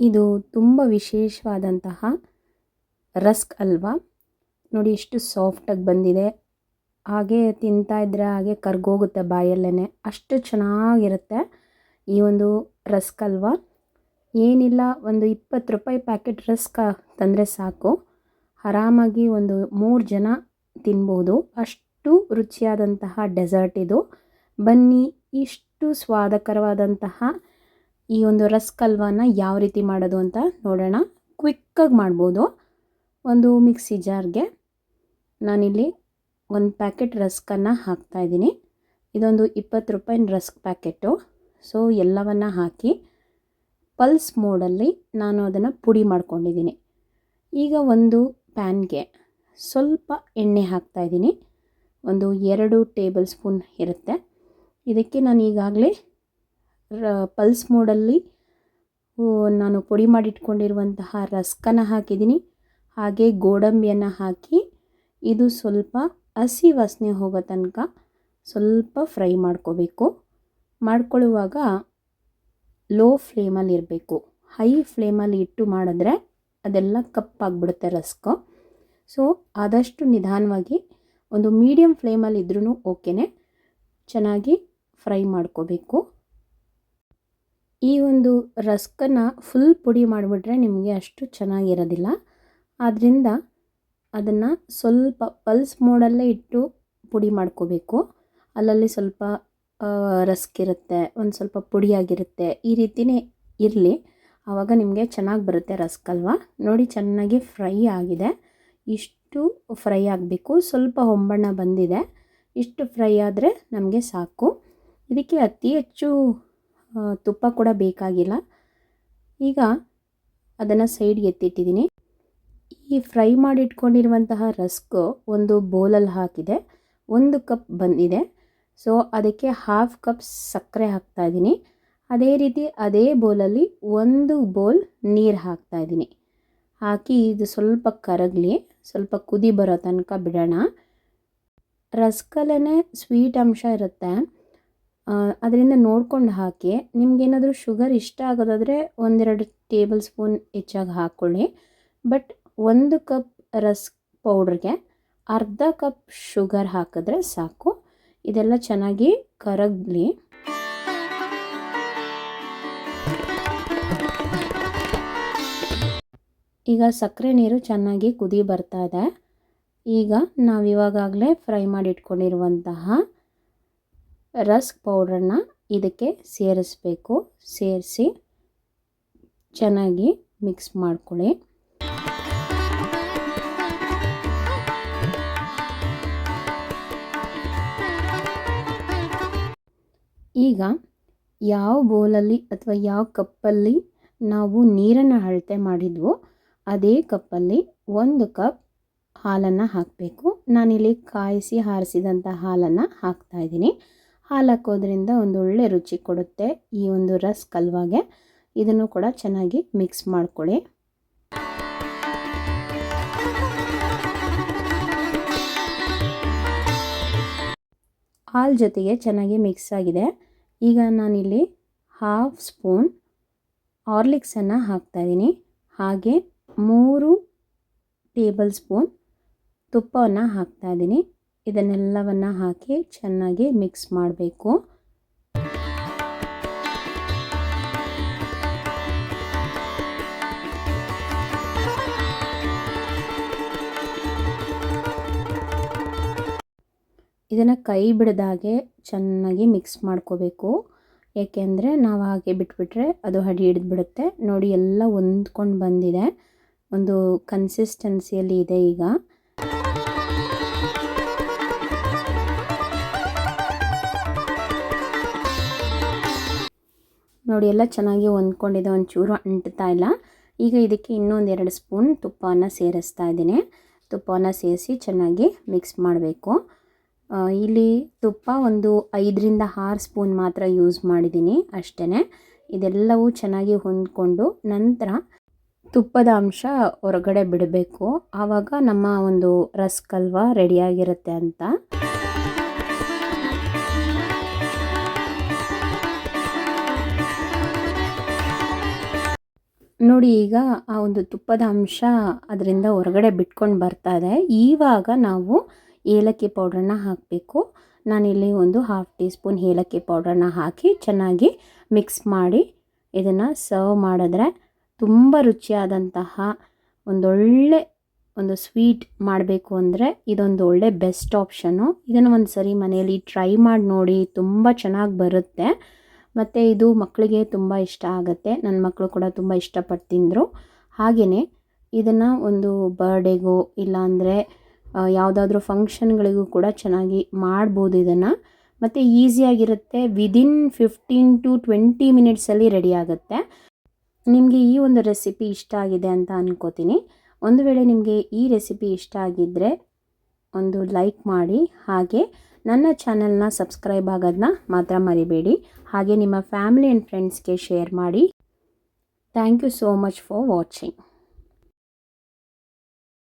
ಇದು ತುಂಬ ವಿಶೇಷವಾದಂತಹ ರಸ್ಕ್ ಹಲ್ವಾ. ನೋಡಿ ಎಷ್ಟು ಸಾಫ್ಟಾಗಿ ಬಂದಿದೆ. ಹಾಗೆ ತಿಂತಾ ಇದ್ದರೆ ಹಾಗೆ ಕರ್ಗೋಗುತ್ತೆ ಬಾಯಲ್ಲೇ, ಅಷ್ಟು ಚೆನ್ನಾಗಿರುತ್ತೆ ಈ ಒಂದು ರಸ್ಕ್ ಹಲ್ವಾ. ಏನಿಲ್ಲ, ಒಂದು 20 ರೂಪಾಯಿ ಪ್ಯಾಕೆಟ್ ರಸ್ಕ್ ತಂದರೆ ಸಾಕು, ಆರಾಮಾಗಿ ಒಂದು 3 ಜನ ತಿನ್ಬೋದು. ಅಷ್ಟು ರುಚಿಯಾದಂತಹ ಡೆಸರ್ಟ್ ಇದು. ಬನ್ನಿ, ಇಷ್ಟು ಸ್ವಾದಕರವಾದಂತಹ ಈ ಒಂದು ರಸ್ಕ್ ಹಲ್ವಾನ ಯಾವ ರೀತಿ ಮಾಡೋದು ಅಂತ ನೋಡೋಣ. ಕ್ವಿಕ್ಕಾಗಿ ಮಾಡ್ಬೋದು. ಒಂದು ಮಿಕ್ಸಿ ಜಾರ್ಗೆ ನಾನಿಲ್ಲಿ 1 ಪ್ಯಾಕೆಟ್ ರಸ್ಕನ್ನು ಹಾಕ್ತಾಯಿದ್ದೀನಿ. ಇದೊಂದು 20 ರೂಪಾಯಿ ರಸ್ಕ್ ಪ್ಯಾಕೆಟು. ಸೊ ಎಲ್ಲವನ್ನು ಹಾಕಿ ಪಲ್ಸ್ ಮೋಡಲ್ಲಿ ನಾನು ಅದನ್ನು ಪುಡಿ ಮಾಡ್ಕೊಂಡಿದ್ದೀನಿ. ಈಗ ಒಂದು ಪ್ಯಾನ್ಗೆ ಸ್ವಲ್ಪ ಎಣ್ಣೆ ಹಾಕ್ತಾಯಿದ್ದೀನಿ. ಒಂದು 2 ಟೇಬಲ್ ಸ್ಪೂನ್ ಇರುತ್ತೆ. ಇದಕ್ಕೆ ನಾನು ಈಗಾಗಲೇ ಪಲ್ಸ್ ಮೋಡಲ್ಲಿ ನಾನು ಪುಡಿ ಮಾಡಿಟ್ಕೊಂಡಿರುವಂತಹ ರಸ್ಕನ್ನು ಹಾಕಿದ್ದೀನಿ. ಹಾಗೆ ಗೋಡಂಬಿಯನ್ನು ಹಾಕಿ ಇದು ಸ್ವಲ್ಪ ಹಸಿ ವಾಸನೆ ಹೋಗೋ ತನಕ ಸ್ವಲ್ಪ ಫ್ರೈ ಮಾಡ್ಕೋಬೇಕು. ಮಾಡ್ಕೊಳ್ಳುವಾಗ ಲೋ ಫ್ಲೇಮಲ್ಲಿ ಇರಬೇಕು. ಹೈ ಫ್ಲೇಮಲ್ಲಿ ಇಟ್ಟು ಮಾಡಿದ್ರೆ ಅದೆಲ್ಲ ಕಪ್ಪಾಗಿಬಿಡುತ್ತೆ ರಸ್ಕು. ಸೊ ಆದಷ್ಟು ನಿಧಾನವಾಗಿ ಒಂದು ಮೀಡಿಯಮ್ ಫ್ಲೇಮಲ್ಲಿ ಇದ್ರೂ ಓಕೆನೇ, ಚೆನ್ನಾಗಿ ಫ್ರೈ ಮಾಡ್ಕೋಬೇಕು. ಈ ಒಂದು ರಸ್ಕನ್ನು ಫುಲ್ ಪುಡಿ ಮಾಡಿಬಿಟ್ರೆ ನಿಮಗೆ ಅಷ್ಟು ಚೆನ್ನಾಗಿರೋದಿಲ್ಲ. ಆದ್ದರಿಂದ ಅದನ್ನು ಸ್ವಲ್ಪ ಪಲ್ಸ್ ಮೋಡಲ್ಲೇ ಇಟ್ಟು ಪುಡಿ ಮಾಡ್ಕೋಬೇಕು. ಅಲ್ಲಲ್ಲಿ ಸ್ವಲ್ಪ ರಸ್ಕ್ ಇರುತ್ತೆ, ಒಂದು ಸ್ವಲ್ಪ ಪುಡಿಯಾಗಿರುತ್ತೆ, ಈ ರೀತಿಯೇ ಇರಲಿ. ಆವಾಗ ನಿಮಗೆ ಚೆನ್ನಾಗಿ ಬರುತ್ತೆ ರಸ್ಕ್ ಹಲ್ವಾ. ನೋಡಿ, ಚೆನ್ನಾಗಿ ಫ್ರೈ ಆಗಿದೆ. ಇಷ್ಟು ಫ್ರೈ ಆಗಬೇಕು. ಸ್ವಲ್ಪ ಹೊಂಬಣ್ಣ ಬಂದಿದೆ. ಇಷ್ಟು ಫ್ರೈ ಆದರೆ ನಮಗೆ ಸಾಕು. ಇದಕ್ಕೆ ಅತಿ ಹೆಚ್ಚು ತುಪ್ಪ ಕೂಡ ಬೇಕಾಗಿಲ್ಲ. ಈಗ ಅದನ್ನು ಸೈಡ್ಗೆ ಎತ್ತಿಟ್ಟಿದ್ದೀನಿ. ಈ ಫ್ರೈ ಮಾಡಿಟ್ಕೊಂಡಿರುವಂತಹ ರಸ್ಕು ಒಂದು ಬೌಲಲ್ಲಿ ಹಾಕಿದೆ. 1 ಕಪ್ ಬಂದಿದೆ. ಸೊ ಅದಕ್ಕೆ 1/2 ಕಪ್ ಸಕ್ಕರೆ ಹಾಕ್ತಾಯಿದ್ದೀನಿ. ಅದೇ ರೀತಿ ಅದೇ ಬೌಲಲ್ಲಿ 1 ಬೌಲ್ ನೀರು ಹಾಕ್ತಾಯಿದ್ದೀನಿ. ಹಾಕಿ ಇದು ಸ್ವಲ್ಪ ಕರಗಲಿ, ಸ್ವಲ್ಪ ಕುದಿ ಬರೋ ತನಕ ಬಿಡೋಣ. ರಸ್ಕಲ್ಲೇ ಸ್ವೀಟ್ ಅಂಶ ಇರುತ್ತೆ, ಅದರಿಂದ ನೋಡ್ಕೊಂಡು ಹಾಕಿ. ನಿಮಗೇನಾದರೂ ಶುಗರ್ ಇಷ್ಟ ಆಗೋದಾದರೆ 1-2 ಟೇಬಲ್ ಸ್ಪೂನ್ ಹೆಚ್ಚಾಗಿ ಹಾಕ್ಕೊಳ್ಳಿ. ಬಟ್ 1 ಕಪ್ ರಸ್ಕ್ ಪೌಡ್ರಿಗೆ 1/2 ಕಪ್ ಶುಗರ್ ಹಾಕಿದ್ರೆ ಸಾಕು. ಇದೆಲ್ಲ ಚೆನ್ನಾಗಿ ಕರಗಲಿ. ಈಗ ಸಕ್ಕರೆ ನೀರು ಚೆನ್ನಾಗಿ ಕುದಿ ಬರ್ತಾ ಇದೆ. ಈಗ ನಾವಿವಾಗಲೇ ಫ್ರೈ ಮಾಡಿಟ್ಕೊಂಡಿರುವಂತಹ ರಸ್ಕ್ ಪೌಡ್ರನ್ನು ಇದಕ್ಕೆ ಸೇರಿಸಬೇಕು. ಸೇರಿಸಿ ಚೆನ್ನಾಗಿ ಮಿಕ್ಸ್ ಮಾಡ್ಕೊಳ್ಳಿ. ಈಗ ಯಾವ ಬೌಲಲ್ಲಿ ಅಥವಾ ಯಾವ ಕಪ್ಪಲ್ಲಿ ನಾವು ನೀರನ್ನು ಅಳತೆ ಮಾಡಿದ್ವೋ ಅದೇ ಕಪ್ಪಲ್ಲಿ 1 ಕಪ್ ಹಾಲನ್ನು ಹಾಕಬೇಕು. ನಾನಿಲ್ಲಿ ಕಾಯಿಸಿ ಆರಿಸಿದಂಥ ಹಾಲನ್ನು ಹಾಕ್ತಾಯಿದ್ದೀನಿ. ಹಾಲು ಹಾಕೋದ್ರಿಂದ ಒಂದು ಒಳ್ಳೆ ರುಚಿ ಕೊಡುತ್ತೆ ಈ ಒಂದು ರಸ್ಕ್ ಹಲ್ವಾಗೆ. ಇದನ್ನು ಕೂಡ ಚೆನ್ನಾಗಿ ಮಿಕ್ಸ್ ಮಾಡ್ಕೊಳ್ಳಿ. ಹಾಲು ಜೊತೆಗೆ ಚೆನ್ನಾಗಿ ಮಿಕ್ಸ್ ಆಗಿದೆ. ಈಗ ನಾನಿಲ್ಲಿ 1/2 ಸ್ಪೂನ್ ಹಾರ್ಲಿಕ್ಸನ್ನು ಹಾಕ್ತಾಯಿದ್ದೀನಿ. ಹಾಗೆ 3 ಟೇಬಲ್ ಸ್ಪೂನ್ ತುಪ್ಪವನ್ನು ಹಾಕ್ತಾಯಿದ್ದೀನಿ. ಇದನ್ನೆಲ್ಲವನ್ನು ಹಾಕಿ ಚೆನ್ನಾಗಿ ಮಿಕ್ಸ್ ಮಾಡಬೇಕು. ಇದನ್ನು ಕೈ ಬಿಡದಾಗೆ ಚೆನ್ನಾಗಿ ಮಿಕ್ಸ್ ಮಾಡ್ಕೋಬೇಕು. ಏಕೆಂದರೆ ನಾವು ಹಾಗೆ ಬಿಟ್ಬಿಟ್ರೆ ಅದು ಅಡಿ ಹಿಡಿದ್ಬಿಡುತ್ತೆ. ನೋಡಿ, ಎಲ್ಲ ಹೊಂದ್ಕೊಂಡು ಬಂದಿದೆ, ಒಂದು ಕನ್ಸಿಸ್ಟೆನ್ಸಿಯಲ್ಲಿ ಇದೆ. ಈಗ ನೋಡಿ, ಎಲ್ಲ ಚೆನ್ನಾಗಿ ಹೊಂದ್ಕೊಂಡಿದೆ, ಒಂಚೂರು ಅಂಟ್ತಾ ಇಲ್ಲ. ಈಗ ಇದಕ್ಕೆ ಇನ್ನೊಂದು 2 ಸ್ಪೂನ್ ತುಪ್ಪವನ್ನು ಸೇರಿಸ್ತಾ ಇದ್ದೀನಿ. ತುಪ್ಪವನ್ನು ಸೇರಿಸಿ ಚೆನ್ನಾಗಿ ಮಿಕ್ಸ್ ಮಾಡಬೇಕು. ಇಲ್ಲಿ ತುಪ್ಪ ಒಂದು 5-6 ಸ್ಪೂನ್ ಮಾತ್ರ ಯೂಸ್ ಮಾಡಿದ್ದೀನಿ ಅಷ್ಟೇ. ಇದೆಲ್ಲವೂ ಚೆನ್ನಾಗಿ ಹೊಂದ್ಕೊಂಡು ನಂತರ ತುಪ್ಪದ ಅಂಶ ಹೊರಗಡೆ ಬಿಡಬೇಕು. ಆವಾಗ ನಮ್ಮ ಒಂದು ರಸ್ಕ್ ಹಲ್ವಾ ರೆಡಿಯಾಗಿರುತ್ತೆ ಅಂತ. ನೋಡಿ ಈಗ ಆ ಒಂದು ತುಪ್ಪದ ಅಂಶ ಅದರಿಂದ ಹೊರಗಡೆ ಬಿಟ್ಕೊಂಡು ಬರ್ತಾ ಇದೆ. ಇವಾಗ ನಾವು ಏಲಕ್ಕಿ ಪೌಡ್ರನ್ನ ಹಾಕಬೇಕು. ನಾನಿಲ್ಲಿ ಒಂದು 1/2 ಟೀ ಸ್ಪೂನ್ ಏಲಕ್ಕಿ ಪೌಡ್ರನ್ನ ಹಾಕಿ ಚೆನ್ನಾಗಿ ಮಿಕ್ಸ್ ಮಾಡಿ ಇದನ್ನು ಸರ್ವ್ ಮಾಡಿದ್ರೆ ತುಂಬ ರುಚಿಯಾದಂತಹ ಒಂದೊಳ್ಳೆ ಒಂದು ಸ್ವೀಟ್ ಮಾಡಬೇಕು ಅಂದರೆ ಇದೊಂದು ಒಳ್ಳೆ ಬೆಸ್ಟ್ ಆಪ್ಷನ್ನು. ಇದನ್ನು ಒಂದು ಸರಿ ಮನೆಯಲ್ಲಿ ಟ್ರೈ ಮಾಡಿ ನೋಡಿ, ತುಂಬ ಚೆನ್ನಾಗಿ ಬರುತ್ತೆ. ಮತ್ತು ಇದು ಮಕ್ಕಳಿಗೆ ತುಂಬ ಇಷ್ಟ ಆಗುತ್ತೆ. ನನ್ನ ಮಕ್ಕಳು ಕೂಡ ತುಂಬ ಇಷ್ಟಪಟ್ಟು ತಿಂದರು. ಹಾಗೆಯೇ ಇದನ್ನು ಒಂದು ಬರ್ಡೇಗೋ ಇಲ್ಲಾಂದರೆ ಯಾವುದಾದ್ರೂ ಫಂಕ್ಷನ್ಗಳಿಗೂ ಕೂಡ ಚೆನ್ನಾಗಿ ಮಾಡ್ಬೋದು ಇದನ್ನು. ಮತ್ತು ಈಸಿಯಾಗಿರುತ್ತೆ. ವಿದಿನ್ 15 to 20 ಮಿನಿಟ್ಸಲ್ಲಿ ರೆಡಿ ಆಗುತ್ತೆ. ನಿಮಗೆ ಈ ಒಂದು ರೆಸಿಪಿ ಇಷ್ಟ ಆಗಿದೆ ಅಂತ ಅಂದ್ಕೋತೀನಿ. ಒಂದು ವೇಳೆ ನಿಮಗೆ ಈ ರೆಸಿಪಿ ಇಷ್ಟ ಆಗಿದ್ದರೆ ಒಂದು ಲೈಕ್ ಮಾಡಿ, ಹಾಗೆ ನನ್ನ ಚಾನಲ್ನ ಸಬ್ಸ್ಕ್ರೈಬ್ ಆಗೋದನ್ನ ಮಾತ್ರ ಮರಿಬೇಡಿ. ಹಾಗೆ ನಿಮ್ಮ ಫ್ಯಾಮಿಲಿ ಆ್ಯಂಡ್ ಫ್ರೆಂಡ್ಸ್ಗೆ ಶೇರ್ ಮಾಡಿ. Thank you so much for watching.